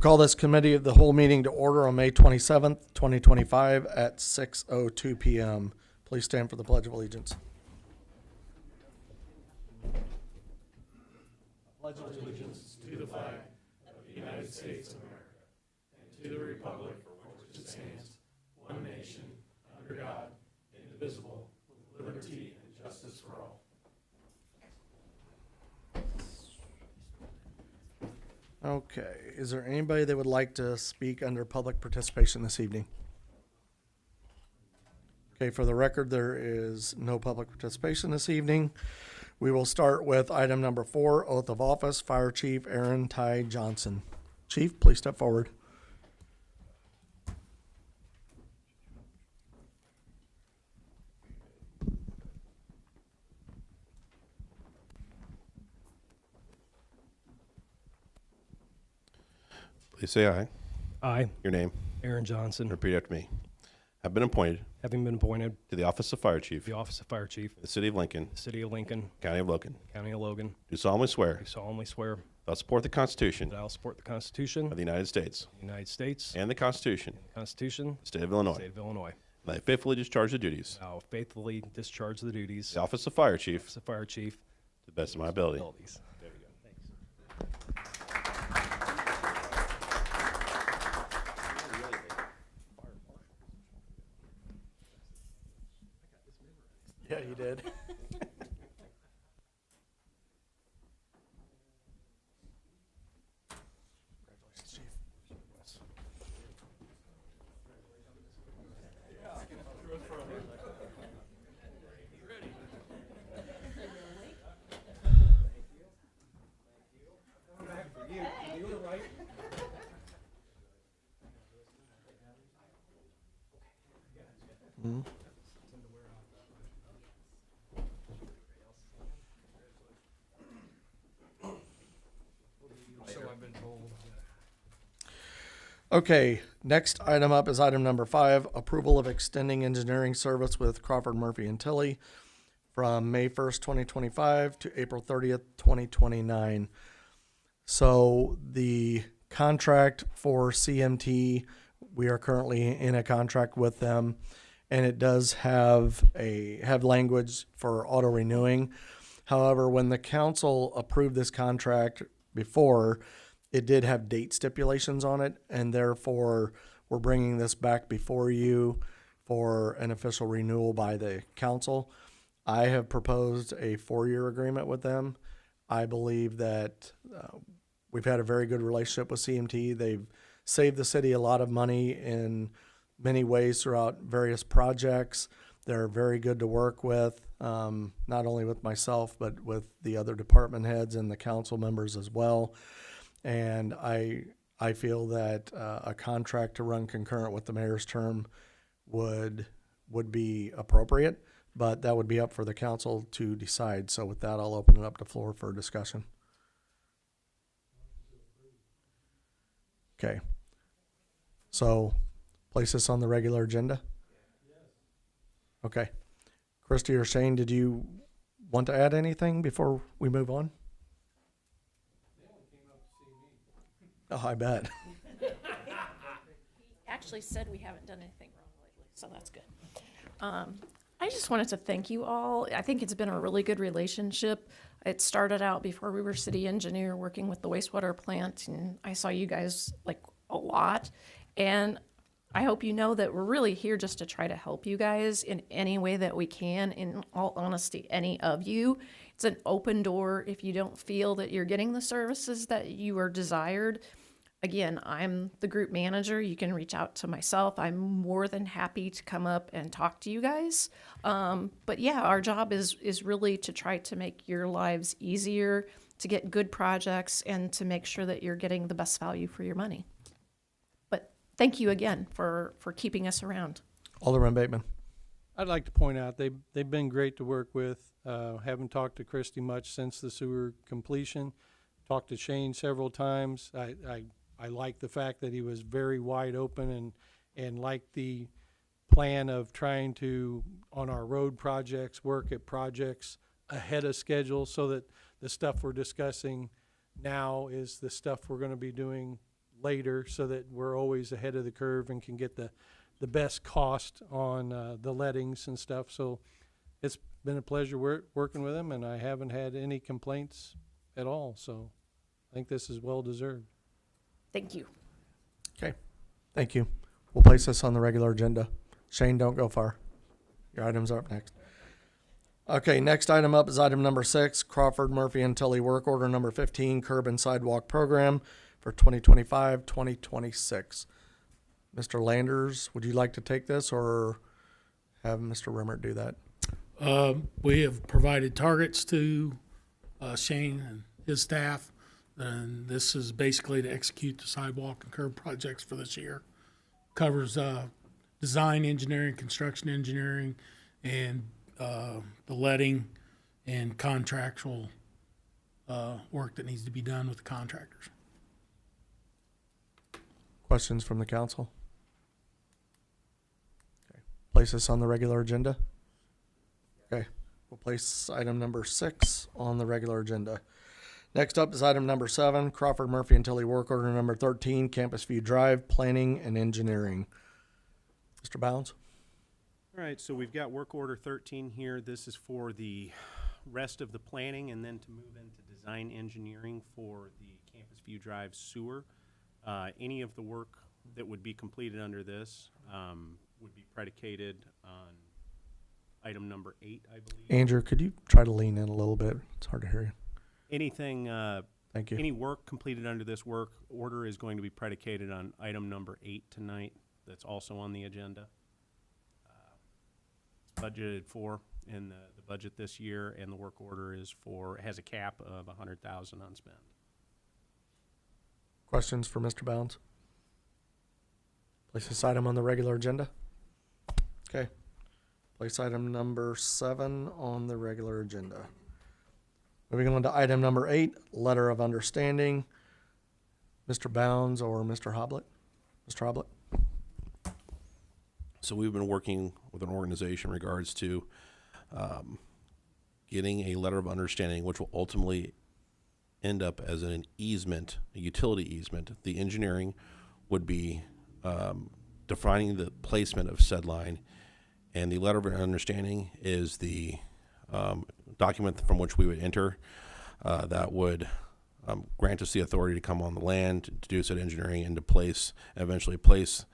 We'll call this committee of the whole meeting to order on May 27th, 2025 at 6:02 p.m. Please stand for the Pledge of Allegiance. Pledge of allegiance to the flag of the United States of America and to the republic for which it stands, one nation, under God, indivisible, with liberty and justice for all. Okay, is there anybody that would like to speak under public participation this evening? Okay, for the record, there is no public participation this evening. We will start with item number 4, oath of office, Fire Chief Aaron Ty Johnson. Chief, please step forward. Please say aye. I, Your name. Aaron Johnson, Repeat after me. Have been appointed having been appointed to the office of Fire Chief, to the office of Fire Chief, in the City of Lincoln, City of Lincoln, County of Logan, County of Logan, do solemnly swear do solemnly swear that I will support the Constitution that I will support the Constitution of of the United States the United States and the Constitution and the Constitution of of the State of the Illinois. State of Illinois. And I faithfully discharge the duties I will faithfully discharge the duties of of the office of Fire Chief office of Fire Chief to the best of my ability. abilities. Yeah, you did. Congratulations, Chief. Okay, next item up is item number 5, approval of extending engineering service with Crawford Murphy and Tilley from May 1st, 2025 to April 30th, 2029. So the contract for CMT, we are currently in a contract with them, and it does have language for auto renewing. However, when the council approved this contract before, it did have date stipulations on it, and therefore we're bringing this back before you for an official renewal by the council. I have proposed a 4-year agreement with them. I believe that we've had a very good relationship with CMT. They've saved the city a lot of money in many ways throughout various projects. They're very good to work with, not only with myself, but with the other department heads and the council members as well. And I feel that a contract to run concurrent with the mayor's term would be appropriate, but that would be up for the council to decide. So with that, I'll open it up to floor for discussion. Okay. So place this on the regular agenda? Okay. Christy or Shane, did you want to add anything before we move on? Oh, I bet. Actually said we haven't done anything wrong lately, so that's good. I just wanted to thank you all. I think it's been a really good relationship. It started out before we were city engineer working with the wastewater plant, and I saw you guys like a lot. And I hope you know that we're really here just to try to help you guys in any way that we can. In all honesty, any of you. It's an open door if you don't feel that you're getting the services that you are desired. Again, I'm the group manager. You can reach out to myself. I'm more than happy to come up and talk to you guys. But yeah, our job is really to try to make your lives easier, to get good projects, and to make sure that you're getting the best value for your money. But thank you again for keeping us around. Alderman Bateman. I'd like to point out they've been great to work with. Haven't talked to Christy much since the sewer completion. Talked to Shane several times. I like the fact that he was very wide open and liked the plan of trying to, on our road projects, work at projects ahead of schedule so that the stuff we're discussing now is the stuff we're going to be doing later so that we're always ahead of the curve and can get the best cost on the lettings and stuff. So it's been a pleasure working with him, and I haven't had any complaints at all. So I think this is well deserved. Thank you. Okay, thank you. We'll place this on the regular agenda. Shane, don't go far. Your items are up next. Okay, next item up is item number 6, Crawford Murphy and Tully Work Order number 15, Curb and Sidewalk Program for 2025-2026. Mr. Landers, would you like to take this or have Mr. Rimmert do that? We have provided targets to Shane and his staff, and this is basically to execute the sidewalk and curb projects for this year. Covers design engineering, construction engineering, and the letting and contractual work that needs to be done with the contractors. Questions from the council? Okay. Place this on the regular agenda. Okay, we'll place item number 6 on the regular agenda. Next up is item number 7, Crawford Murphy and Tully Work Order number 13, Campus View Drive, Planning and Engineering. Mr. Bounds? All right, so we've got work order 13 here. This is for the rest of the planning and then to move into design engineering for the Campus View Drive sewer. Any of the work that would be completed under this would be predicated on item number 8, I believe. Andrew, could you try to lean in a little bit? It's hard to hear you. Anything, Thank you. any work completed under this work order is going to be predicated on item number 8 tonight. That's also on the agenda. It's budgeted for in the budget this year, and the work order has a cap of $100,000 unspent. Questions for Mr. Bounds? Place this item on the regular agenda. Okay. Place item number 7 on the regular agenda. Moving on to item number 8, letter of understanding. Mr. Bounds or Mr. Hoblet? Mr. Hoblet? So we've been working with an organization in regards to getting a letter of understanding, which will ultimately end up as an easement, a utility easement. The engineering would be defining the placement of said line, and the letter of understanding is the document from which we would enter that would grant us the authority to come on the land to do said engineering and to place, eventually place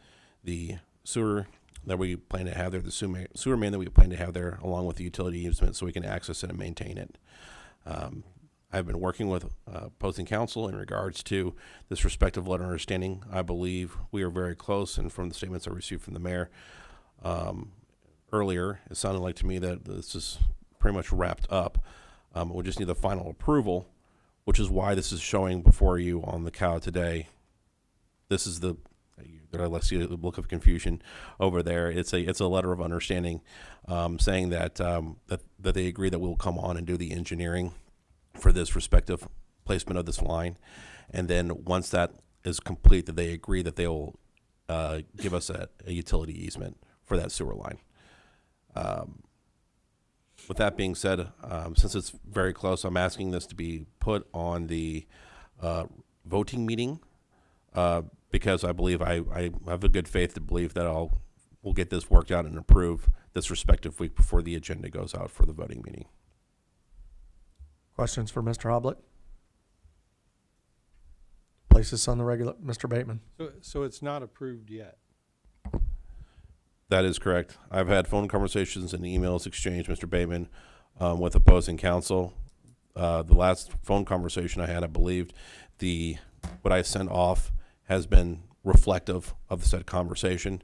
the sewer that we plan to have there, the sewer main that we plan to have there, along with the utility easement, so we can access it and maintain it. I've been working with opposing counsel in regards to this respective letter of understanding. I believe we are very close, and from the statements I received from the mayor earlier, it sounded like to me that this is pretty much wrapped up. We just need the final approval, which is why this is showing before you on the cow today. This is the, let's see the look of confusion over there. It's a letter of understanding saying that that they agree that we'll come on and do the engineering for this respective placement of this line, and then once that is complete, that they agree that they will give us a utility easement for that sewer line. With that being said, since it's very close, I'm asking this to be put on the voting meeting because I believe I have a good faith to believe that we'll get this worked out and approved this respective week before the agenda goes out for the voting meeting. Questions for Mr. Hoblet? Place this on the regular, Mr. Bateman. So it's not approved yet. That is correct. I've had phone conversations and emails exchanged, Mr. Bateman, with opposing counsel. The last phone conversation I had, I believed what I sent off has been reflective of the said conversation.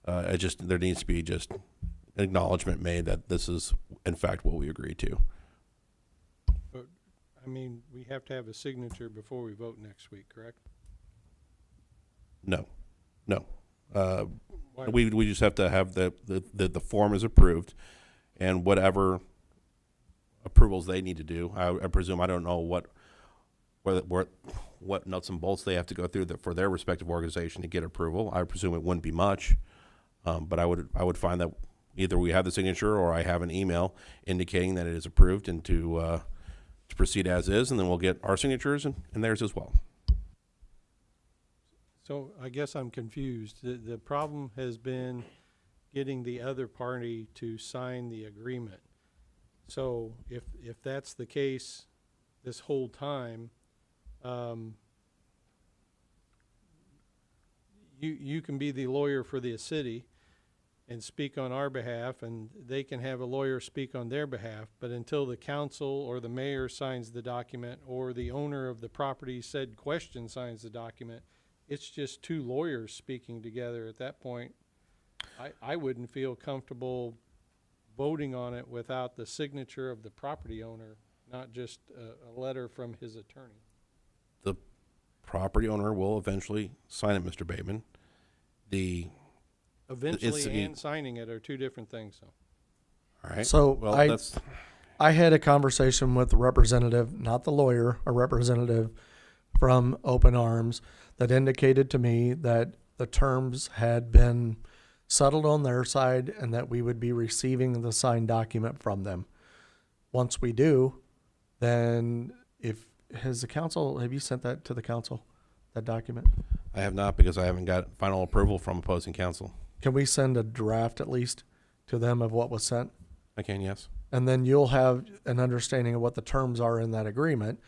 There needs to be just an acknowledgement made that this is, in fact, what we agreed to. But, I mean, we have to have a signature before we vote next week, correct? No. Why- We just have to have the form is approved, and whatever approvals they need to do. I presume, I don't know what nuts and bolts they have to go through for their respective organization to get approval. I presume it wouldn't be much, but I would find that either we have the signature or I have an email indicating that it is approved and to proceed as is, and then we'll get our signatures and theirs as well. So I guess I'm confused. The problem has been getting the other party to sign the agreement. So if that's the case this whole time, you can be the lawyer for the city and speak on our behalf, and they can have a lawyer speak on their behalf, but until the council or the mayor signs the document, or the owner of the property said question signs the document, it's just two lawyers speaking together at that point. I wouldn't feel comfortable voting on it without the signature of the property owner, not just a letter from his attorney. The property owner will eventually sign it, Mr. Bateman. Eventually and signing it are two different things, so. All right. So well, I- that's I had a conversation with the representative, not the lawyer, a representative from Open Arms that indicated to me that the terms had been settled on their side and that we would be receiving the signed document from them. Once we do, then have you sent that to the council, that document? I have not, because I haven't got final approval from opposing counsel. Can we send a draft at least to them of what was sent? I can, yes. And then you'll have an understanding of what the terms are in that agreement.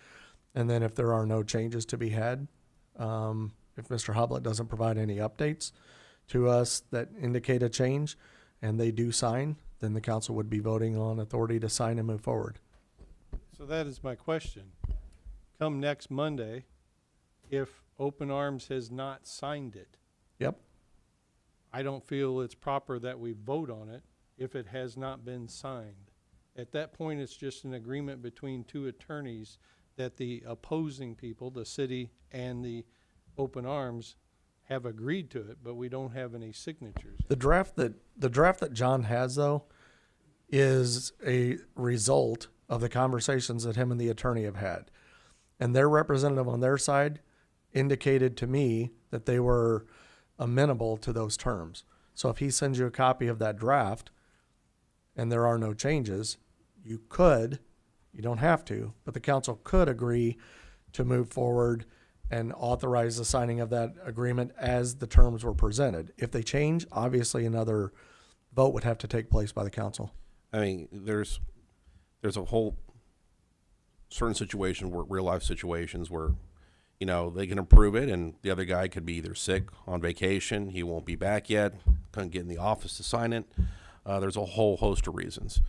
And then if there are no changes to be had, if Mr. Hoblet doesn't provide any updates to us that indicate a change and they do sign, then the council would be voting on authority to sign and move forward. So that is my question. Come next Monday, if Open Arms has not signed it, Yep. I don't feel it's proper that we vote on it if it has not been signed. At that point, it's just an agreement between two attorneys that the opposing people, the city and the Open Arms, have agreed to it, but we don't have any signatures. The draft that John has though is a result of the conversations that him and the attorney have had. And their representative on their side indicated to me that they were amenable to those terms. So if he sends you a copy of that draft and there are no changes, you don't have to, but the council could agree to move forward and authorize the signing of that agreement as the terms were presented. If they change, obviously another vote would have to take place by the council. I mean, there's a whole certain situation where real life situations where, you know, they can approve it and the other guy could be either sick, on vacation, he won't be back yet, couldn't get in the office to sign it. There's a whole host of reasons.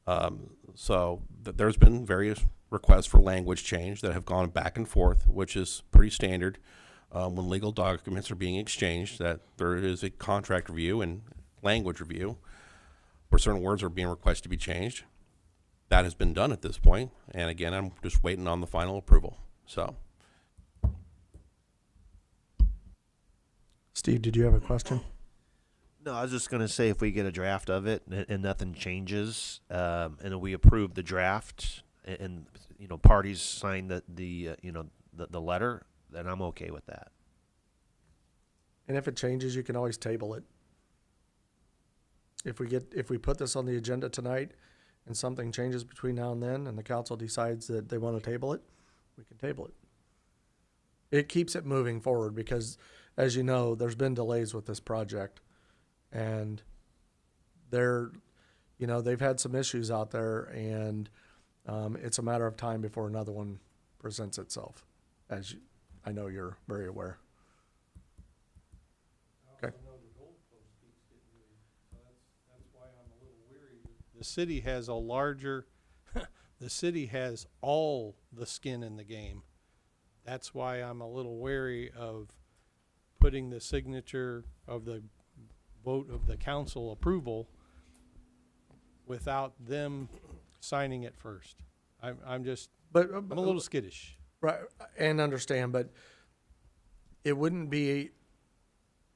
There's been various requests for language change that have gone back and forth, which is pretty standard when legal documents are being exchanged, that there is a contract review and language review where certain words are being requested to be changed. That has been done at this point, and again, I'm just waiting on the final approval. So, Steve, did you have a question? No, I was just going to say if we get a draft of it and nothing changes, and we approve the draft and you know parties sign the letter, then I'm okay with that. And if it changes, you can always table it. If we put this on the agenda tonight and something changes between now and then and the council decides that they want to table it, we can table it. It keeps it moving forward because, as you know, there's been delays with this project. And they've had some issues out there, and it's a matter of time before another one presents itself, as I know you're very aware. Okay. That's why I'm a little weary. The city has the city has all the skin in the game. That's why I'm a little wary of putting the signature of the vote of the council approval without them signing it first. I'm a little skittish. Right, and understand, but it wouldn't be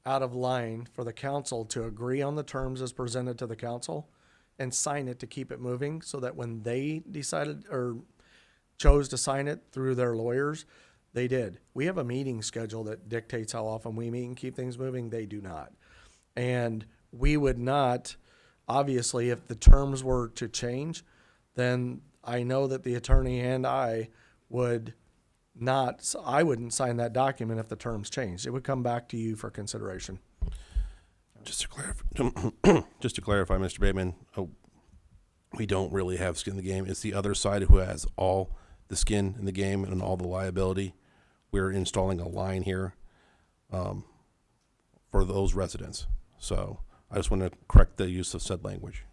out of line for the council to agree on the terms as presented to the council and sign it to keep it moving, so that when they decided or chose to sign it through their lawyers, they did. We have a meeting schedule that dictates how often we meet and keep things moving. They do not. And we would not, obviously, if the terms were to change, then I know that the attorney and I would I wouldn't sign that document if the terms changed. It would come back to you for consideration. Just to clarify, just to clarify, Mr. Bateman, we don't really have skin in the game. It's the other side who has all the skin in the game and all the liability. We're installing a line here for those residents. So I just want to correct the use of said language.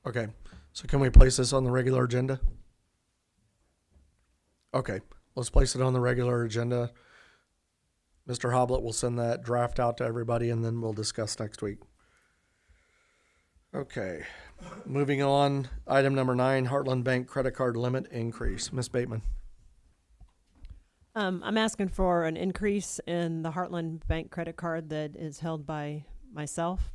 Okay, so can we place this on the regular agenda? Okay, let's place it on the regular agenda. Mr. Hoblet will send that draft out to everybody and then we'll discuss next week. Okay, moving on, item number 9, Heartland Bank credit card limit increase. Ms. Bateman. I'm asking for an increase in the Heartland Bank credit card that is held by myself.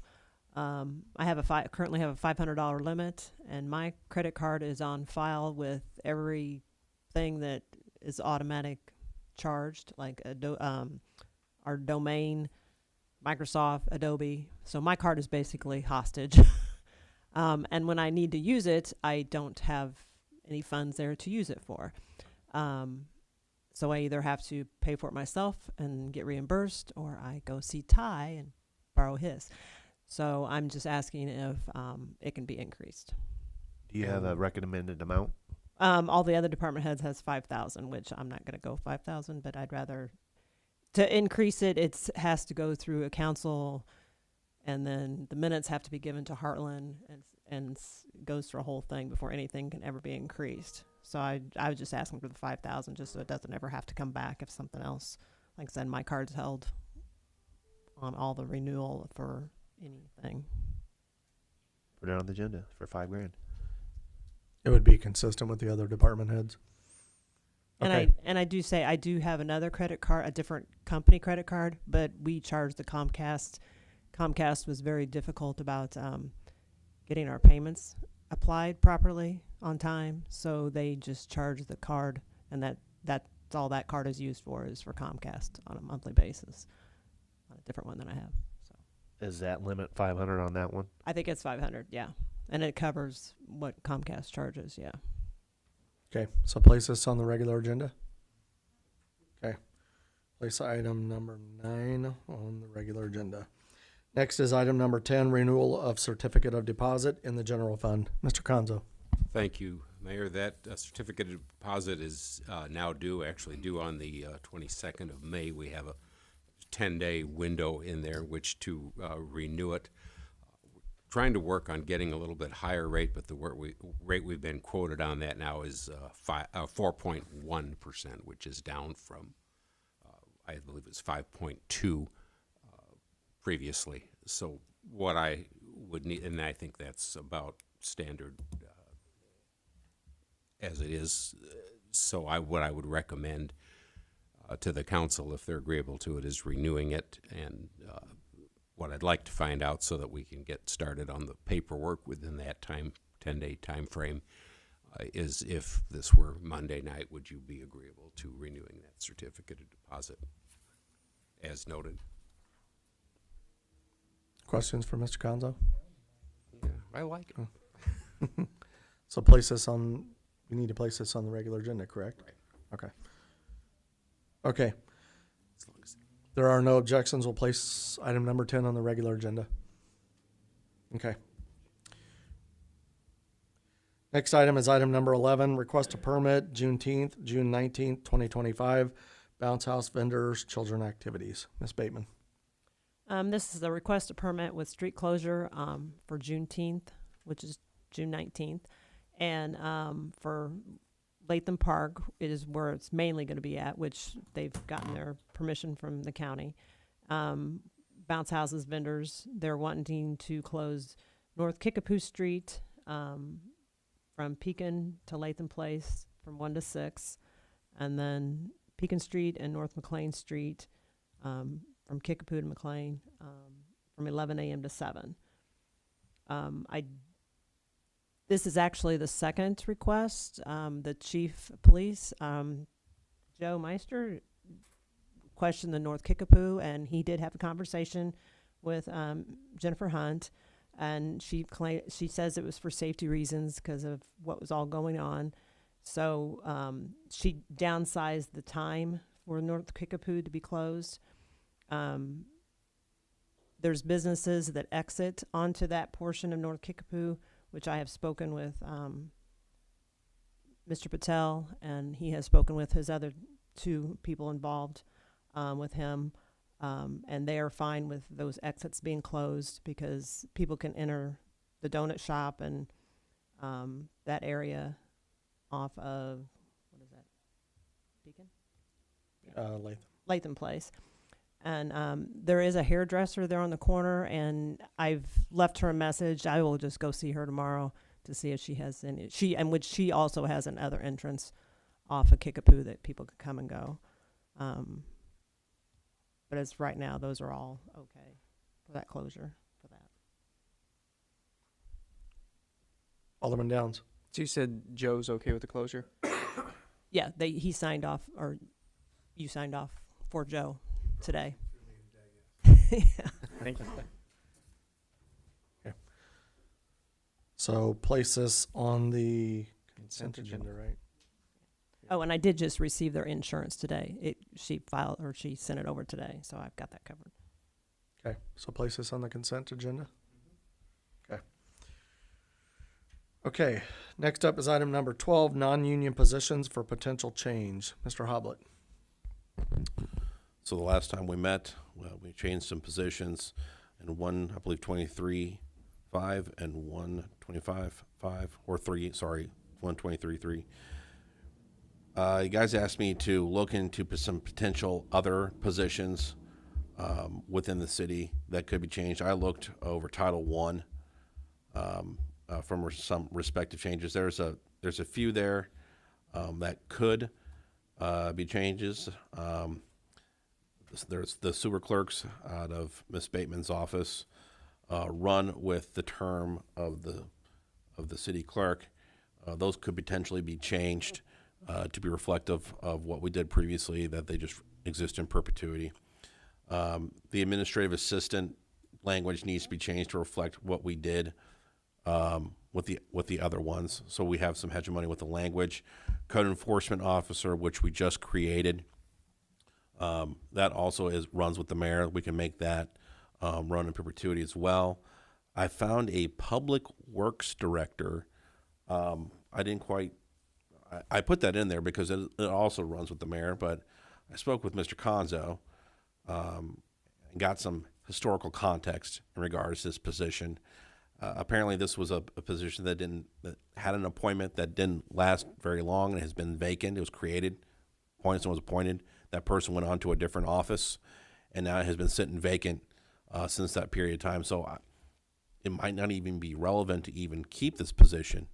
I have currently have a $500 limit, and my credit card is on file with everything that is automatic charged, like our domain, Microsoft, Adobe. So my card is basically hostage. And when I need to use it, I don't have any funds there to use it for. So I either have to pay for it myself and get reimbursed, or I go see Ty and borrow his. So I'm just asking if it can be increased. Do you have a recommended amount? All the other department heads has 5,000, which I'm not going to go 5,000, but I'd rather to increase it. It has to go through a council, and then the minutes have to be given to Heartland, and goes through a whole thing before anything can ever be increased. So I was just asking for the 5,000, just so it doesn't ever have to come back if something else. Like I said, my card's held on all the renewal for anything. Put it on the agenda for $5,000. It would be consistent with the other department heads. Okay. And I do say I do have another credit card, a different company credit card, but we charge the Comcast. Comcast was very difficult about getting our payments applied properly on time, so they just charge the card, and that's all that card is used for, is for Comcast on a monthly basis, on a different one than I have. So Is that limit 500 on that one? I think it's 500, yeah, and it covers what Comcast charges, yeah. Okay, so place this on the regular agenda. Okay, place item number 9 on the regular agenda. Next is item number 10, renewal of certificate of deposit in the general fund. Mr. Conzo. Thank you, Mayor. That certificate of deposit is now due, actually due on the 22nd of May. We have a 10-day window in there in which to renew it. Trying to work on getting a little bit higher rate, but the rate we've been quoted on that now is 4.1%, which is down from, I believe it was 5.2 previously. So what I would need, and I think that's about standard as it is. So what I would recommend to the council, if they're agreeable to it, is renewing it. And what I'd like to find out, so that we can get started on the paperwork within that 10-day time frame, is if this were Monday night, would you be agreeable to renewing that certificate of deposit as noted? Questions for Mr. Conzo? Yeah, I like it. So place this on, we need to place this on the regular agenda, correct? Right. Okay. Okay, As long as there are no objections. We'll place item number 10 on the regular agenda. Okay. Next item is item number 11, request a permit, June 19th, 2025, bounce house vendors, children activities. Ms. Bateman. This is a request a permit with street closure for Juneteenth, which is June 19th. And for Latham Park is where it's mainly going to be at, which they've gotten their permission from the county. Bounce houses vendors, they're wanting to close North Kickapoo Street from Pekin to Latham Place from 1 to 6. And then Pekin Street and North McLean Street from Kickapoo to McLean from 11 a.m. to 7. This is actually the second request. The chief of police, Joe Meister, questioned the North Kickapoo, and he did have a conversation with Jennifer Hunt, and she says it was for safety reasons because of what was all going on. So she downsized the time for North Kickapoo to be closed. There's businesses that exit onto that portion of North Kickapoo, which I have spoken with Mr. Patel, and he has spoken with his other two people involved with him. And they are fine with those exits being closed because people can enter the donut shop and that area off of, what is that, Beacon? Latham. Latham Place. And there is a hairdresser there on the corner, and I've left her a message. I will just go see her tomorrow to see if she has any. Which she also has another entrance off of Kickapoo that people could come and go. But as right now, those are all okay for that closure for that. Alderman Downs. So you said Joe's okay with the closure? Yeah, he signed off, or you signed off for Joe today. Yeah. Thank you. So place this on the consent agenda. agenda, right? Oh, and I did just receive their insurance today. She sent it over today, so I've got that covered. Okay, so place this on the consent agenda. Okay. Okay, next up is item number 12, non-union positions for potential change. Mr. Hoblet. So the last time we met, well, we changed some positions, and one, I believe, 23.5 and 125.5, or 3, sorry, 123.3. You guys asked me to look into some potential other positions within the city that could be changed. I looked over Title I from some respective changes. There's a few there that could be changes. There's the sewer clerks out of Ms. Bateman's office run with the term of the city clerk. Those could potentially be changed to be reflective of what we did previously, that they just exist in perpetuity. The administrative assistant language needs to be changed to reflect what we did with the other ones. So we have some hegemony with the language. Code enforcement officer, which we just created, that also runs with the mayor. We can make that run in perpetuity as well. I found a public works director. I put that in there because it also runs with the mayor, but I spoke with Mr. Conzo and got some historical context in regards to this position. Apparently this was a position that had an appointment that didn't last very long and has been vacant. It was created, someone was appointed. That person went on to a different office, and now it has been sitting vacant since that period of time. So it might not even be relevant to even keep this position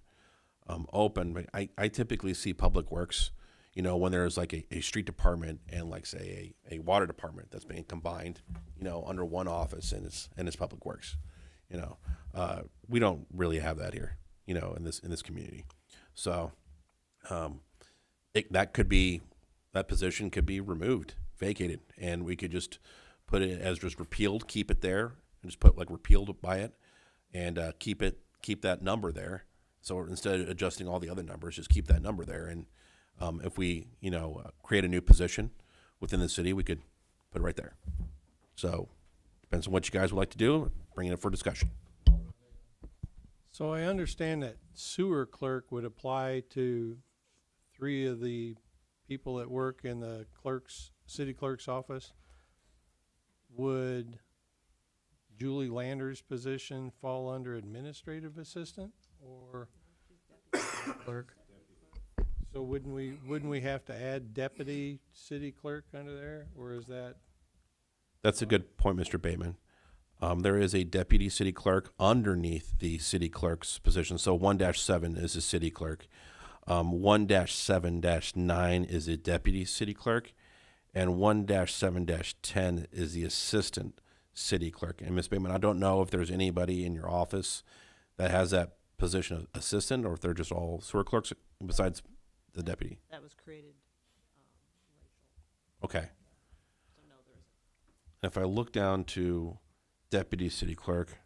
open. But I typically see public works, when there's like a street department and like say a water department that's being combined, under one office and it's public works. We don't really have that here, in this community. So that position could be removed, vacated, and we could just put it as just repealed, keep it there, and just put like repealed by it, and keep that number there. So instead of adjusting all the other numbers, just keep that number there. And if we, create a new position within the city, we could put it right there. So depends on what you guys would like to do. Bring it up for discussion. So I understand that sewer clerk would apply to 3 of the people that work in the city clerk's office. Would Julie Lander's position fall under administrative assistant or Clerk. so wouldn't we have to add deputy city clerk under there, or is that? That's a good point, Mr. Bateman. There is a deputy city clerk underneath the city clerk's position. So 1-7 is a city clerk. 1-7-9 is a deputy city clerk, and 1-7-10 is the assistant city clerk. And Ms. Bateman, I don't know if there's anybody in your office that has that position of assistant, or if they're just all sewer clerks besides the deputy. That was created. Okay. So no, there isn't. If I look down to deputy city clerk,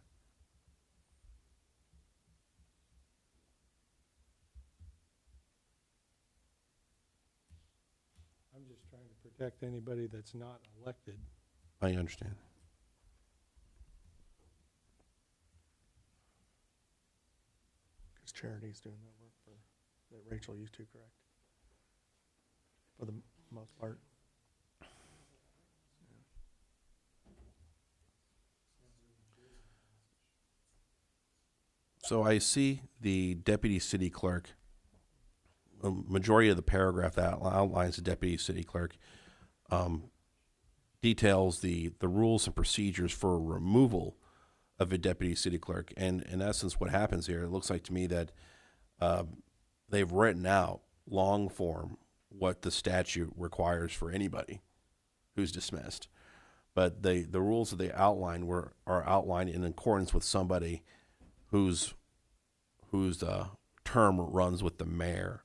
I'm just trying to protect anybody that's not elected. I understand. Because Charity's doing that work that Rachel used to, correct? For the most part. So I see the deputy city clerk, a majority of the paragraph that outlines the deputy city clerk details the rules and procedures for removal of a deputy city clerk. And in essence, what happens here, it looks like to me that they've written out long form what the statute requires for anybody who's dismissed. But the rules that they outlined are outlined in accordance with somebody whose term runs with the mayor,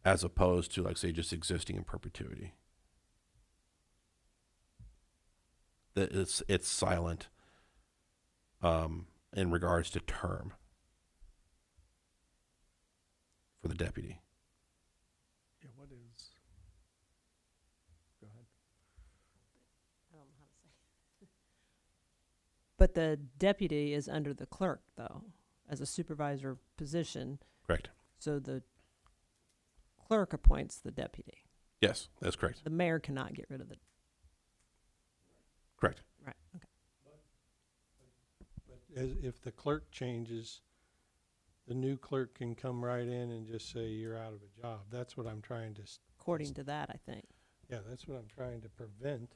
as opposed to, like, say, just existing in perpetuity. That it's silent in regards to term for the deputy. Yeah, what is? Go ahead. I don't know how to say. But the deputy is under the clerk, though, as a supervisor position. Correct. So the clerk appoints the deputy. Yes, that's correct. The mayor cannot get rid of the. Correct. Right. Okay. But if the clerk changes, the new clerk can come right in and just say, you're out of a job. That's what I'm trying to, According to that, I think. yeah, that's what I'm trying to prevent.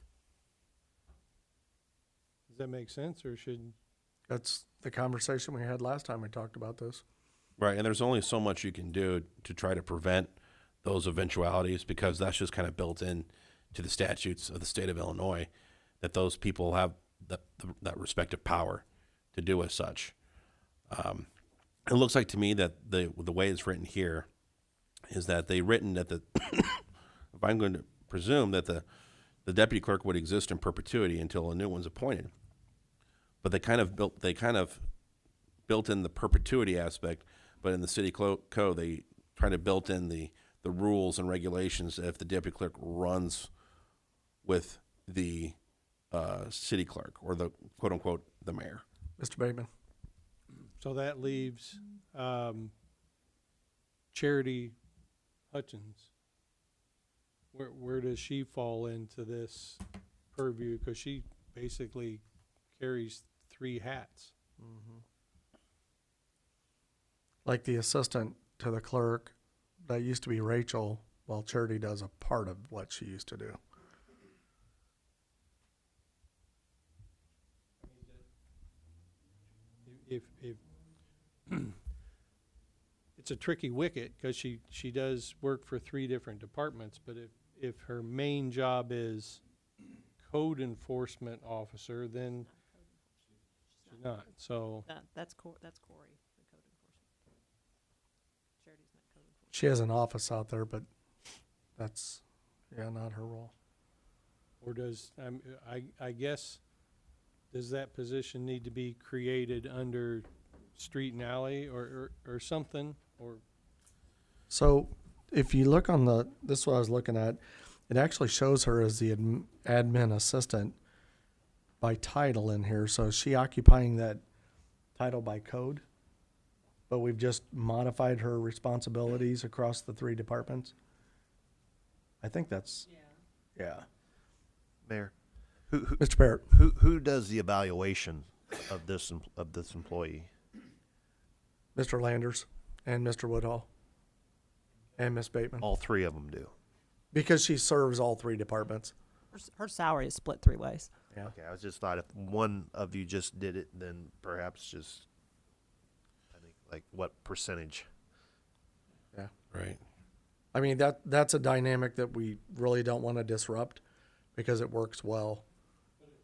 Does that make sense, or should, That's the conversation we had last time we talked about this. Right, and there's only so much you can do to try to prevent those eventualities, because that's just kind of built in to the statutes of the state of Illinois, that those people have that respective power to do as such. It looks like to me that the way it's written here is that they written that the if I'm going to presume that the deputy clerk would exist in perpetuity until a new one's appointed, but they kind of built in the perpetuity aspect, but in the city code they try to built in the rules and regulations if the deputy clerk runs with the city clerk, or the quote unquote the mayor. Mr. Bateman? so that leaves Charity Hutchins. Where does she fall into this purview? Because she basically carries three hats. Like the assistant to the clerk, that used to be Rachel, while Charity does a part of what she used to do. If it's a tricky wicket, because she does work for three different departments, but if her main job is code enforcement officer, then she's not. So That's Corey, the code enforcement. Charity's not code enforcement. She has an office out there, but that's, not her role. or does I guess, does that position need to be created under street and alley or something, or So if you look on this is what I was looking at, it actually shows her as the admin assistant by title in here. So is she occupying that title by code? But we've just modified her responsibilities across the three departments? I think that's, yeah. Mayor, Mr. Barrett? who does the evaluation of this employee? Mr. Landers and Mr. Woodhull and Miss Bateman. All three of them do. Because she serves all three departments. Her salary is split three ways. Yeah. Okay, I was just thought if one of you just did it, then perhaps just, I think, like what percentage? Yeah. Right. I mean, that's a dynamic that we really don't want to disrupt because it works well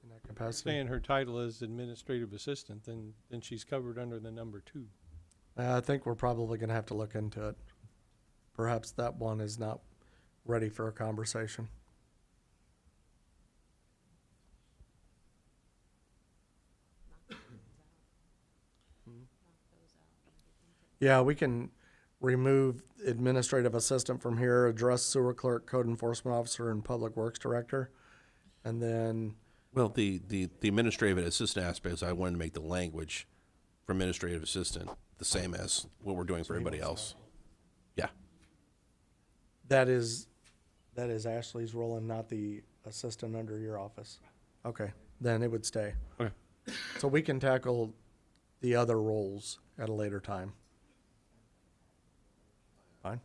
in that capacity. saying her title is administrative assistant, then she's covered under the number 2. I think we're probably going to have to look into it. Perhaps that one is not ready for a conversation. Yeah, we can remove administrative assistant from here, address sewer clerk, code enforcement officer, and public works director. And then, Well, the administrative assistant aspects, I wanted to make the language for administrative assistant the same as what we're doing for everybody else. Yeah. that is Ashley's role and not the assistant under your office. Okay, then it would stay. Okay. So we can tackle the other roles at a later time. Fine.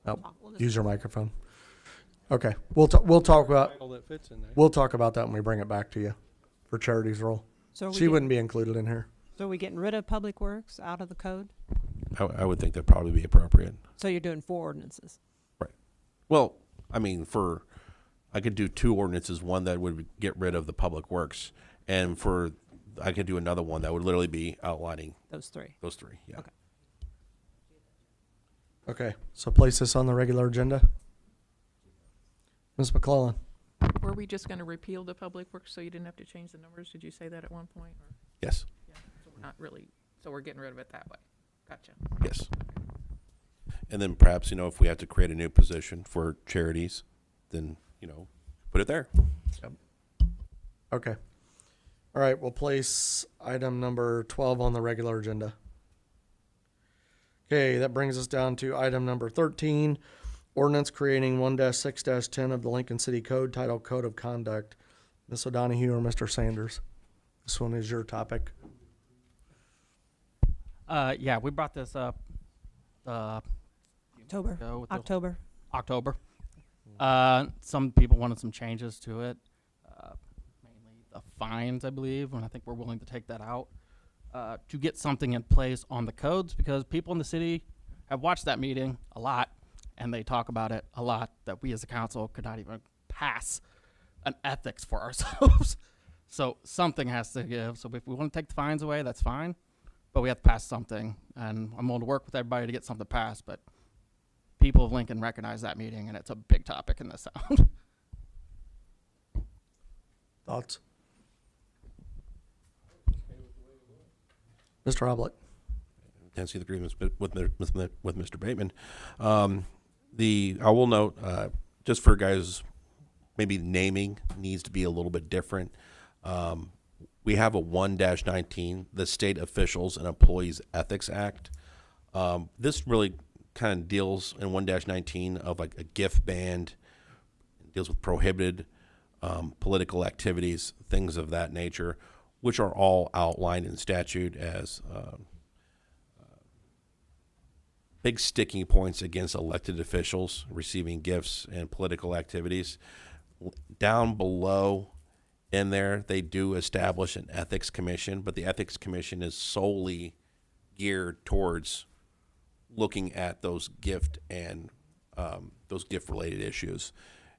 Oh, use your microphone. Okay, we'll talk about, Title that fits in there. we'll talk about that when we bring it back to you for Charity's role. So are we She get- wouldn't be included in here. So are we getting rid of Public Works out of the code? I would think that'd probably be appropriate. So you're doing 4 ordinances. Well, I mean, I could do 2 ordinances, one that would get rid of the public works, and I could do another one that would literally be outlining Those 3. those 3, yeah. Okay. Okay, so place this on the regular agenda. Ms. McClellan? Were we just gonna repeal the public works so you didn't have to change the numbers? Did you say that at one point, or, Yes, yeah, so we're not really, so we're getting rid of it that way? Gotcha. yes. And then perhaps, if we have to create a new position for charities, then, put it there. Okay. All right, we'll place item number 12 on the regular agenda. Okay, that brings us down to item number 13, ordinance creating 1-6-10 of the Lincoln City Code titled Code of Conduct. Ms. O'Donohue or Mr. Sanders? This one is your topic. Yeah, we brought this up October. October. October. Some people wanted some changes to it, mainly the fines, I believe, and I think we're willing to take that out to get something in place on the codes, because people in the city have watched that meeting a lot, and they talk about it a lot, that we as a council could not even pass an ethics for ourselves. So something has to give. So if we want to take the fines away, that's fine, but we have to pass something, and I'm willing to work with everybody to get something passed, but people of Lincoln recognize that meeting, and it's a big topic in this town. Thoughts? Mr. Oblett? Can't see the agreements with Mr. Bateman. I will note, just for guys, maybe naming needs to be a little bit different. We have a 1-19, the State Officials and Employees Ethics Act. This really kind of deals in 1-19 of like a gift ban, deals with prohibited political activities, things of that nature, which are all outlined in statute as big sticking points against elected officials receiving gifts and political activities. Down below in there, they do establish an ethics commission, but the ethics commission is solely geared towards looking at those gift and those gift related issues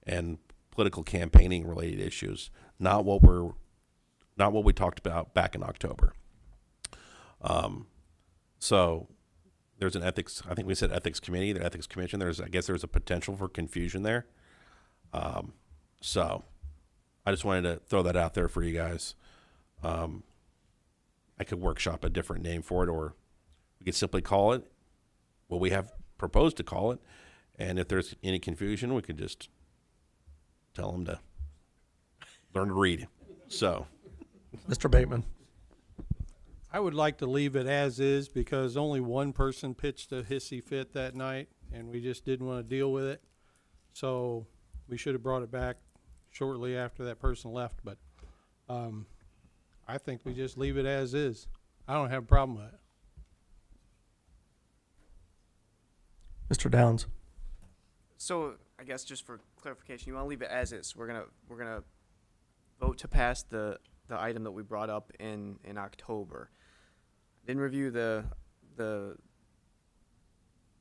and political campaigning related issues, not what we talked about back in October. So there's an ethics, I think we said ethics committee, the ethics commission. I guess there's a potential for confusion there. So I just wanted to throw that out there for you guys. I could workshop a different name for it, or we could simply call it what we have proposed to call it. And if there's any confusion, we could just tell them to learn to read. So, Mr. Bateman? I would like to leave it as is, because only one person pitched a hissy fit that night, and we just didn't want to deal with it. So we should have brought it back shortly after that person left, but I think we just leave it as is. I don't have a problem with it. Mr. Downs? So I guess just for clarification, you want to leave it as is. We're gonna vote to pass the item that we brought up in October. Didn't review the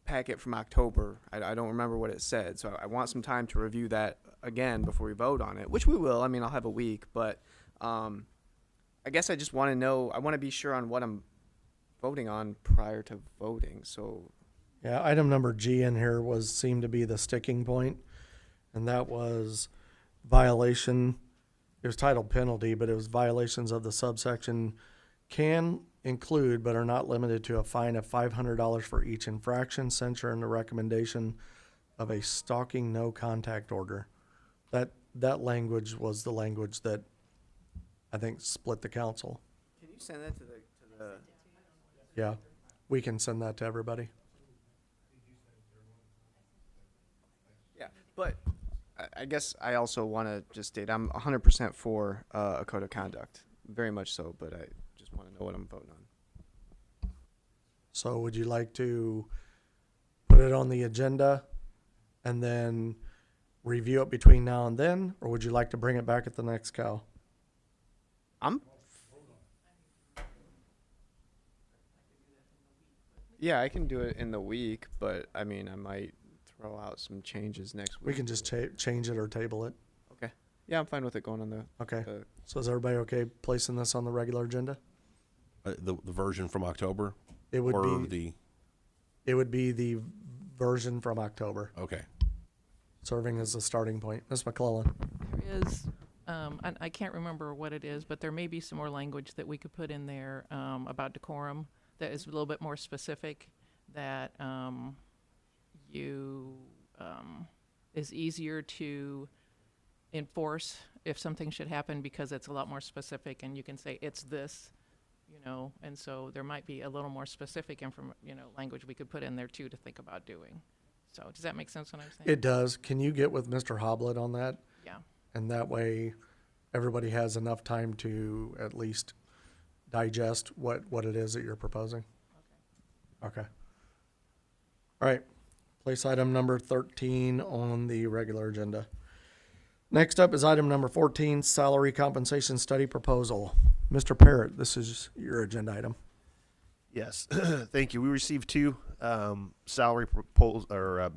packet from October. I don't remember what it said, so I want some time to review that again before we vote on it, which we will. I mean, I'll have a week, but I guess I just want to know. I want to be sure on what I'm voting on prior to voting. So Yeah, item number G in here seemed to be the sticking point, and that was violation. It was titled penalty, but it was violations of the subsection can include but are not limited to a fine of $500 for each infraction, censure, and the recommendation of a stalking no contact order. That language was the language that I think split the council. Can you send that to the Yeah, we can send that to everybody. Yeah, but I guess I also want to just state I'm 100% for a code of conduct, very much so. But I just want to know what I'm voting on. So would you like to put it on the agenda and then review it between now and then, or would you like to bring it back at the next cow? Yeah, I can do it in the week, but I mean, I might throw out some changes next week. We can just change it or table it. Okay. Yeah, I'm fine with it going on the. Okay. the So is everybody okay placing this on the regular agenda? The version from October? It would Or be the version from October, okay. serving as a starting point. Ms. McClellan. There is, and I can't remember what it is, but there may be some more language that we could put in there about decorum that is a little bit more specific, that is easier to enforce if something should happen because it's a lot more specific and you can say it's this, and so there might be a little more specific language we could put in there too to think about doing. So does that make sense what I'm saying? It does. Can you get with Mr. Hoblet on that? Yeah. And that way, everybody has enough time to at least digest what it is that you're proposing? Okay. All right. Place item number 13 on the regular agenda. Next up is item number 14, salary compensation study proposal. Mr. Parrott, this is your agenda item. Yes, thank you. We received two salary proposals or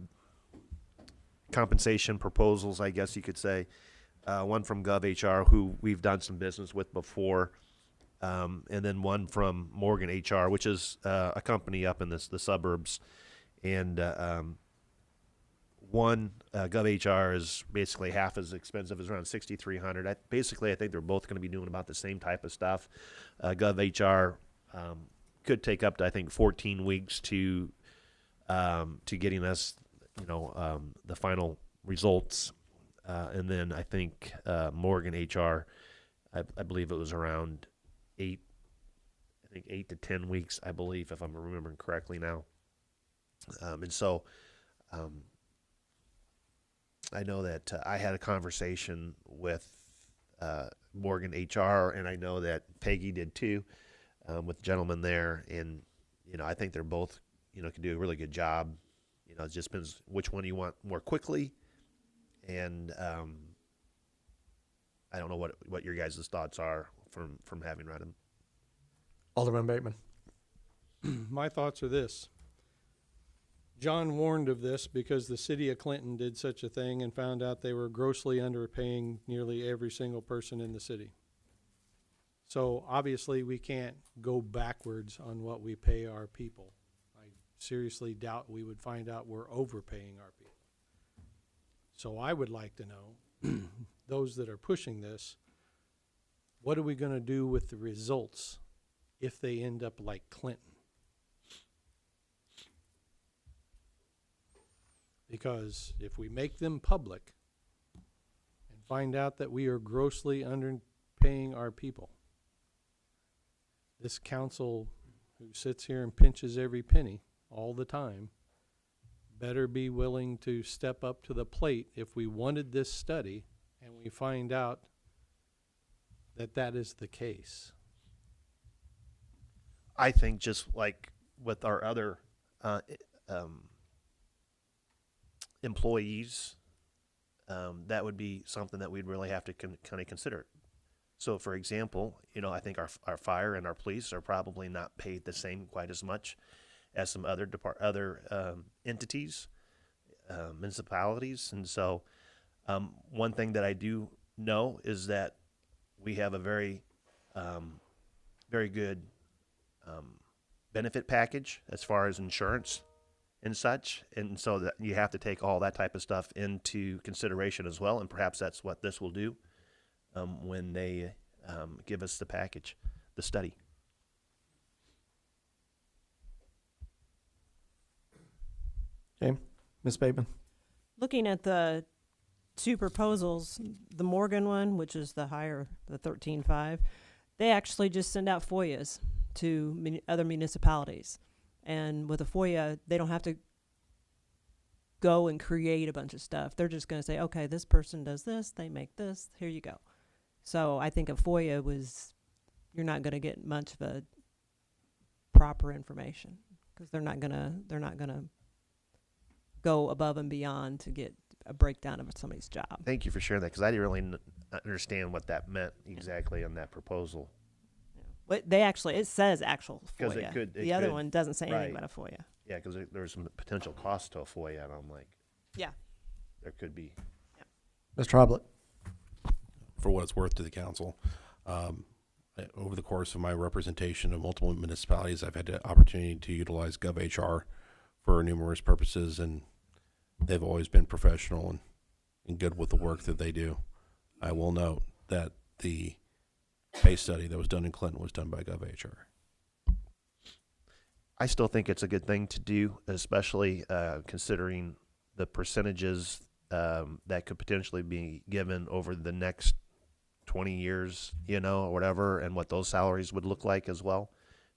compensation proposals, I guess you could say. One from GovHR, who we've done some business with before, and then one from Morgan HR, which is a company up in the suburbs. And one GovHR is basically half as expensive, is around $6,300. Basically, I think they're both going to be doing about the same type of stuff. GovHR could take up to, I think, 14 weeks to getting us, the final results. And then I think Morgan HR, I believe it was around 8 to 10 weeks, I believe, if I'm remembering correctly now. And so I know that I had a conversation with Morgan HR, and I know that Peggy did too, with the gentleman there. And, I think they're both, can do a really good job. It just depends which one you want more quickly. And I don't know what your guys' thoughts are from having read them. Alderman Bateman. My thoughts are this. John warned of this because the city of Clinton did such a thing and found out they were grossly underpaying nearly every single person in the city. So obviously we can't go backwards on what we pay our people. I seriously doubt we would find out we're overpaying our people. So I would like to know, those that are pushing this, what are we going to do with the results if they end up like Clinton? Because if we make them public and find out that we are grossly underpaying our people, this council who sits here and pinches every penny all the time better be willing to step up to the plate if we wanted this study and we find out that that is the case. I think just like with our other employees, that would be something that we'd really have to kind of consider. So, for example, I think our fire and our police are probably not paid the same quite as much as some other entities, municipalities. And so one thing that I do know is that we have a very, very good benefit package as far as insurance and such. And so that you have to take all that type of stuff into consideration as well. And perhaps that's what this will do when they give us the package, the study. Okay, Ms. Bateman? Looking at the two proposals, the Morgan one, which is the higher, the 13.5, they actually just send out FOIAs to other municipalities. And with a FOIA, they don't have to go and create a bunch of stuff. They're just going to say, okay, this person does this, they make this, here you go. So I think a FOIA you're not going to get much of a proper information because they're not going to go above and beyond to get a breakdown of somebody's job. Thank you for sharing that because I didn't really understand what that meant exactly on that proposal. But they actually, it says actual 'Cause FOIA. it The other could- one doesn't say anything right. about a FOIA. Yeah, because there's some potential cost to a FOIA, and I'm like, Yeah. there could be. Mr. Hoblet? For what it's worth to the council, over the course of my representation of multiple municipalities, I've had the opportunity to utilize GovHR for numerous purposes, and they've always been professional and good with the work that they do. I will note that the case study that was done in Clinton was done by GovHR. I still think it's a good thing to do, especially considering the percentages that could potentially be given over the next 20 years, or whatever, and what those salaries would look like as well.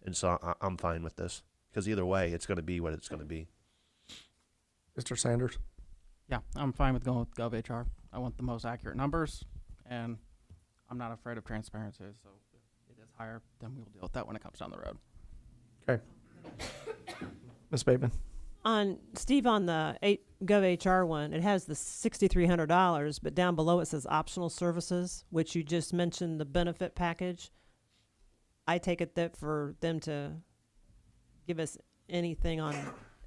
And so I'm fine with this because either way, it's going to be what it's going to be. Mr. Sanders? Yeah, I'm fine with going with GovHR. I want the most accurate numbers, and I'm not afraid of transparency. So if it is higher, then we'll deal with that when it comes down the road. Okay. Ms. Bateman? On the GovHR one, it has the $6,300, but down below it says optional services, which you just mentioned the benefit package. I take it that for them to give us anything on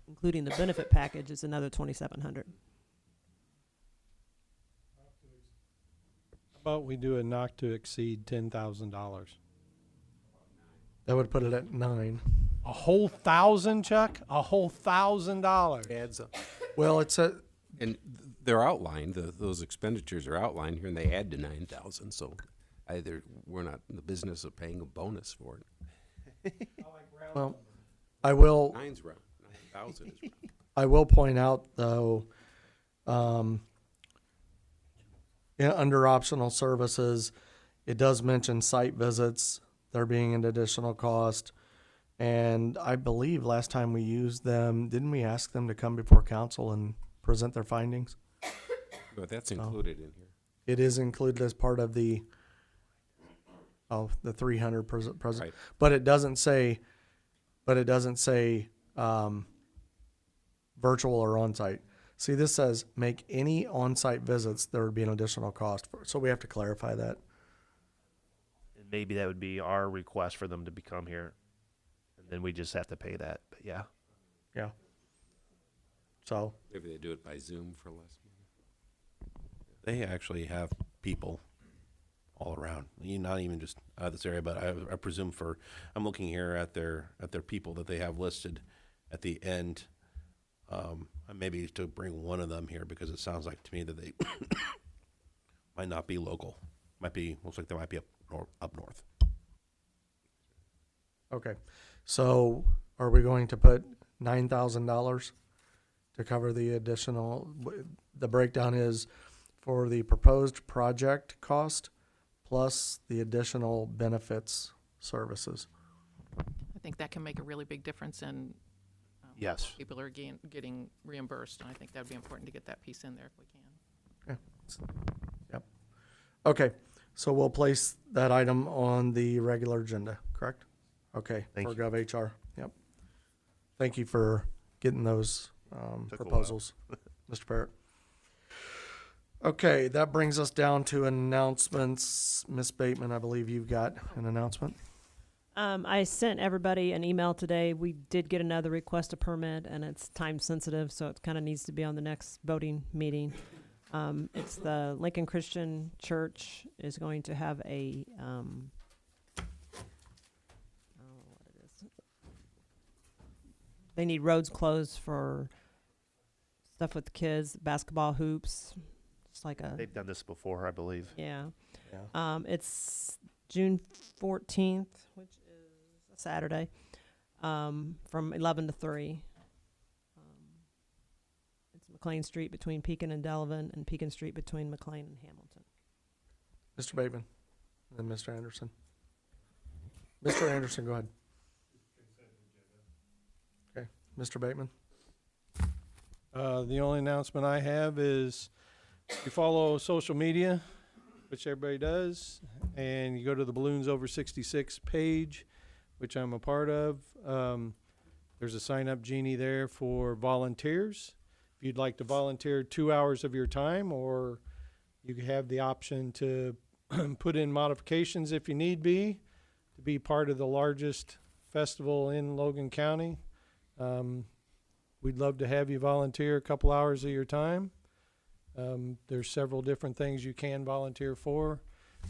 including the benefit package is another $2,700. How about we do a not to exceed $10,000? That would put it at 9. A whole $1,000, Chuck? A whole $1,000. Adds up. Well, it's a, And they're outlined, those expenditures are outlined here, and they add to 9,000, so we're not in the business of paying a bonus for it. well, I will, 9's round, 9,000 is round. I will point out though, under optional services, it does mention site visits, there being an additional cost. And I believe last time we used them, didn't we ask them to come before council and present their findings? But that's included in here. It is included as part of the 300 present, Right. but it doesn't say, virtual or on-site. See, this says make any on-site visits, there would be an additional cost for, so we have to clarify that. And maybe that would be our request for them to become here. And then we just have to pay that. But yeah. Yeah. So, Maybe they do it by Zoom for less money. They actually have people all around. Not even just out of this area, but I presume I'm looking here at their people that they have listed at the end. Maybe to bring one of them here because it sounds like to me that they might not be local. Looks like they might be up north. okay. So are we going to put $9,000 to cover the additional, the breakdown is for the proposed project cost plus the additional benefits services? I think that can make a really big difference in Yes. people are getting reimbursed, and I think that would be important to get that piece in there if we can. Yep. Okay, so we'll place that item on the regular agenda, correct? Okay, Thank for you. GovHR, yep. Thank you for getting those Took a while. proposals, Mr. Parrott. Okay, that brings us down to announcements. Ms. Bateman, I believe you've got an announcement. I sent everybody an email today. We did get another request a permit, and it's time sensitive, so it kind of needs to be on the next voting meeting. It's the Lincoln Christian Church is going to have a, I don't know what it is. They need roads closed for stuff with the kids, basketball hoops, just like a, They've done this before, I believe. yeah. Yeah. It's June 14th, which is a Saturday, from 11 to 3. McLean Street between Pekin and Delavan, and Pekin Street between McLean and Hamilton. Mr. Bateman, and then Mr. Anderson. Mr. Anderson, go ahead. Okay, Mr. Bateman. The only announcement I have is you follow social media, which everybody does, and you go to the Balloons Over 66 page, which I'm a part of. There's a sign-up genie there for volunteers. If you'd like to volunteer 2 hours of your time, or you have the option to put in modifications if you need be, to be part of the largest festival in Logan County. We'd love to have you volunteer a couple hours of your time. There's several different things you can volunteer for.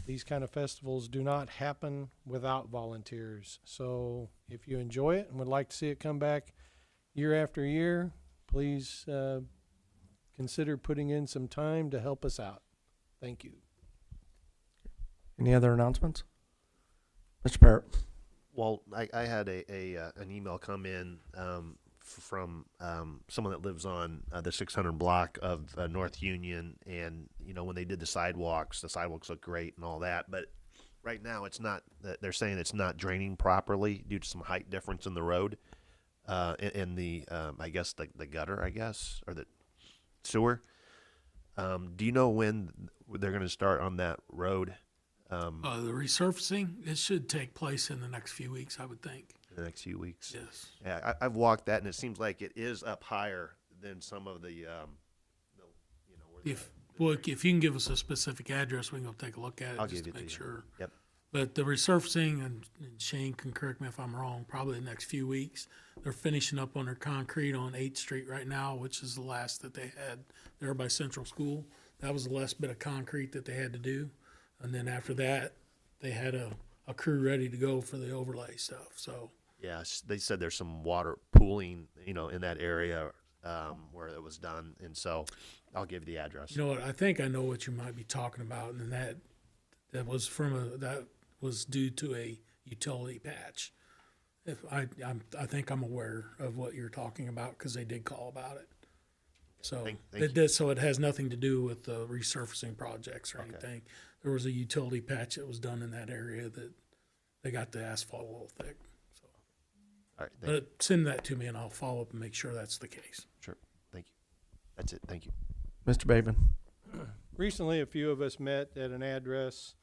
These kind of festivals do not happen without volunteers. So if you enjoy it and would like to see it come back year after year, please consider putting in some time to help us out. Thank you. Any other announcements? Mr. Parrott. Well, I had an email come in from someone that lives on the 600 block of North Union, and when they did the sidewalks look great and all that, but right now it's not. They're saying it's not draining properly due to some height difference in the road, in the I guess the gutter, or the sewer. Do you know when they're going to start on that road? The resurfacing, it should take place in the next few weeks, I would think. The next few weeks. Yes. Yeah, I've walked that, and it seems like it is up higher than some of the where If you can give us a specific address, we can go take a look at it I'll just give to it make to you. sure. Yep. But the resurfacing, and Shane can correct me if I'm wrong, probably the next few weeks. They're finishing up on their concrete on 8th Street right now, which is the last that they had there by Central School. That was the last bit of concrete that they had to do. And then after that, they had a crew ready to go for the overlay stuff. So Yes, they said there's some water pooling, in that area where it was done, and so I'll give you the address. you know what? I think I know what you might be talking about, and that was due to a utility patch. If I think I'm aware of what you're talking about because they did call about it. So Thank so it has nothing to do with the resurfacing projects or Okay. anything. There was a utility patch that was done in that area that they got the asphalt a little thick. So, All right, thank you. but send that to me and I'll follow up and make sure that's the case. Sure, thank you. That's it. Thank you. Mr. Bateman. Recently, a few of us met at an address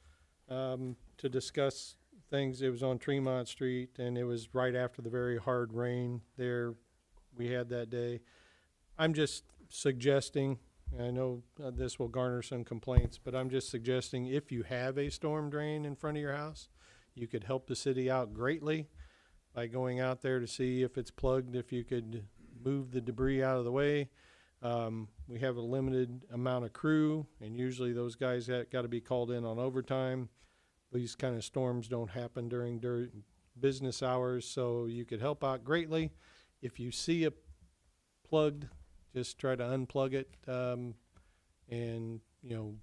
to discuss things. It was on Tremont Street, and it was right after the very hard rain there we had that day. I'm just suggesting, I know this will garner some complaints, but I'm just suggesting if you have a storm drain in front of your house, you could help the city out greatly by going out there to see if it's plugged, if you could move the debris out of the way. We have a limited amount of crew, and usually those guys got to be called in on overtime. These kind of storms don't happen during business hours, so you could help out greatly. If you see it plugged, just try to unplug it and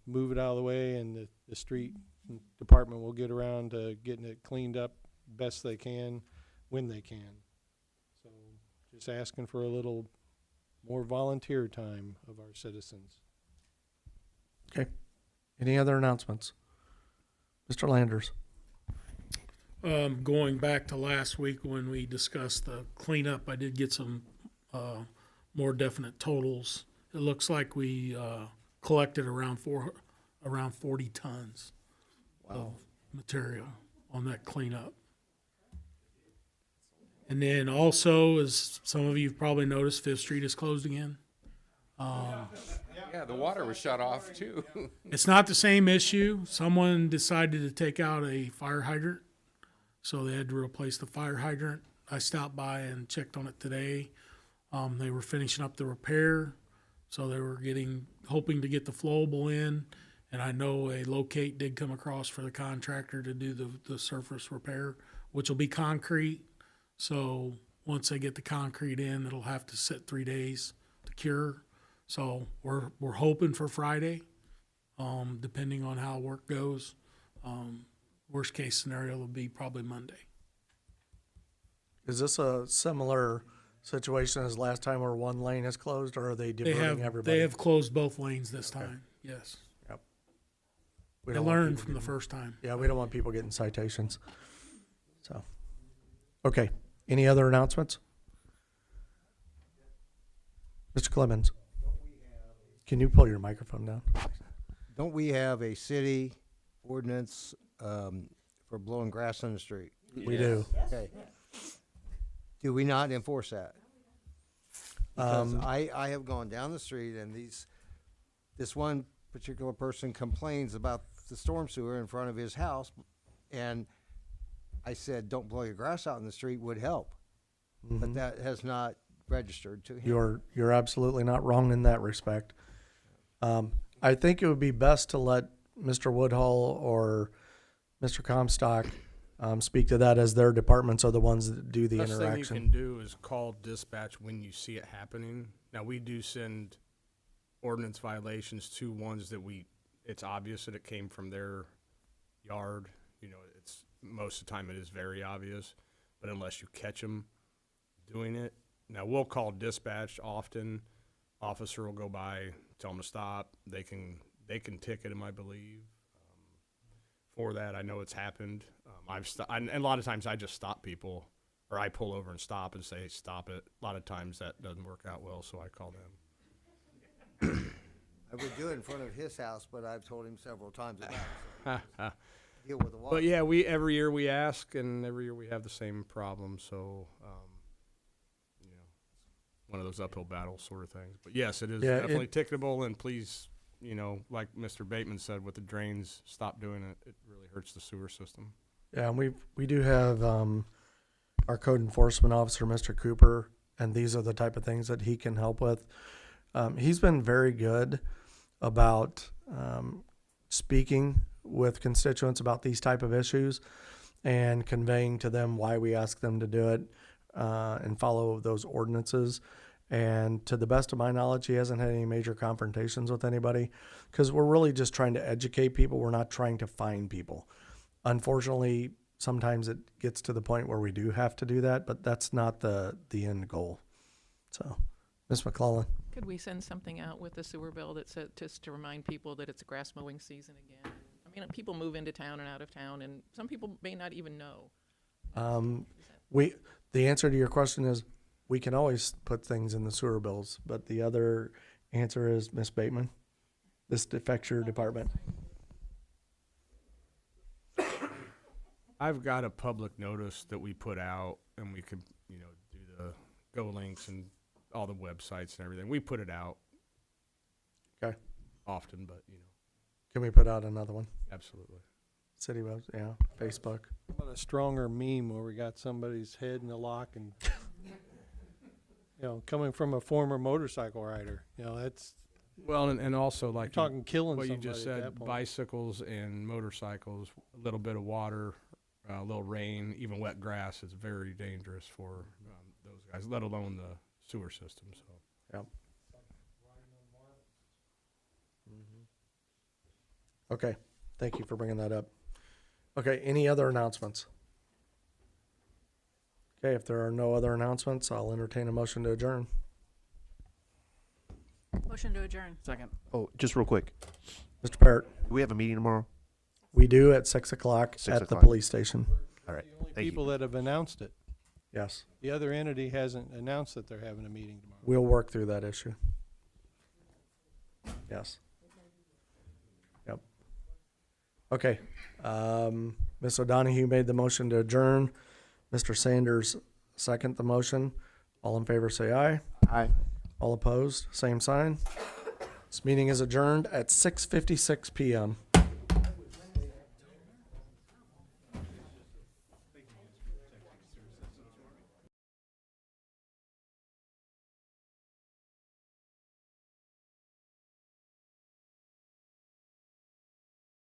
move it out of the way, and the street department will get around to getting it cleaned up best they can when they can. So just asking for a little more volunteer time of our citizens. Okay. Any other announcements? Mr. Landers. Going back to last week when we discussed the cleanup, I did get some more definite totals. It looks like we collected around 40 tons of material on that cleanup. And then also, as some of you have probably noticed, 5th Street is closed again. Yeah, the water was shut off too. It's not the same issue. Someone decided to take out a fire hydrant, so they had to replace the fire hydrant. I stopped by and checked on it today. They were finishing up the repair, so they were hoping to get the flowable in. And I know a locate did come across for the contractor to do the surface repair, which will be concrete. So once they get the concrete in, it'll have to sit 3 days to cure. So we're hoping for Friday, depending on how work goes. Worst case scenario will be probably Monday. Is this a similar situation as last time where one lane is closed, or are they diverting everybody? They have closed both lanes this time, yes. We They don't want learned people from the getting- first time. Yeah, we don't want people getting citations. So, okay. Any other announcements? Mr. Clemens, can you pull your microphone down? Don't we have a city ordinance for blowing grass on the street? We do. Okay. Do we not enforce that? Because Um, I have gone down the street and this one particular person complains about the storm sewer in front of his house, and I said, don't blow your grass out in the street would help. But that has not registered to him. You're absolutely not wrong in that respect. I think it would be best to let Mr. Woodhull or Mr. Comstock speak to that, as their departments are the ones that do the Best thing you interaction. can do is call dispatch when you see it happening. Now, we do send ordinance violations to ones that it's obvious that it came from their yard. You know, it's most of the time it is very obvious, but unless you catch them doing it. Now, we'll call dispatch often. Officer will go by, tell them to stop. They can ticket them, I believe. For that, I know it's happened. And a lot of times I just stop people, or I pull over and stop and say, stop it. A lot of times that doesn't work out well, so I call them. I would do it in front of his house, but I've told him several times about it. Deal with the water. But yeah, every year we ask, and every year we have the same problem. So, you know, it's one of those uphill battles sort of things. But yes, it is Yeah, definitely ticketable. And please, you know, like Mr. Bateman said, with the drains, stop doing it. It really hurts the sewer system. Yeah, and we do have our code enforcement officer, Mr. Cooper, and these are the type of things that he can help with. He's been very good about speaking with constituents about these type of issues and conveying to them why we ask them to do it and follow those ordinances. And to the best of my knowledge, he hasn't had any major confrontations with anybody, because we're really just trying to educate people. We're not trying to fine people. Unfortunately, sometimes it gets to the point where we do have to do that, but that's not the end goal. So, Ms. McClellan. Could we send something out with the sewer bill that said, just to remind people that it's grass mowing season again? I mean, people move into town and out of town, and some people may not even know. The answer to your question is we can always put things in the sewer bills, but the other answer is Ms. Bateman. This affects your department. I've got a public notice that we put out, and we could, you know, do the go links and all the websites and everything. We put it out. Okay. Often, but you know. Can we put out another one? Absolutely. City web, yeah, Facebook. What a stronger meme where we got somebody's head in the lock and, you know, coming from a former motorcycle rider, you know, that's Well, and also like talking killing what you somebody just at said, that point. bicycles and motorcycles, a little bit of water, a little rain, even wet grass is very dangerous for those guys, let alone the sewer system. So. Yep. Okay, thank you for bringing that up. Okay, any other announcements? Okay, if there are no other announcements, I'll entertain a motion to adjourn. Motion to adjourn. Second. Oh, just real quick. Mr. Parrott, Do we have a meeting tomorrow? we do at 6 o'clock 6 at the o'clock. police station. All right. The only Thank you. people that have announced it. Yes, The other entity hasn't announced that they're having a meeting tomorrow. we'll work through that issue. Yes. Yep. Okay, Ms. O'Donohue made the motion to adjourn. Mr. Sanders second the motion. All in favor say aye. Aye. All opposed, same sign. This meeting is adjourned at 6:56 PM.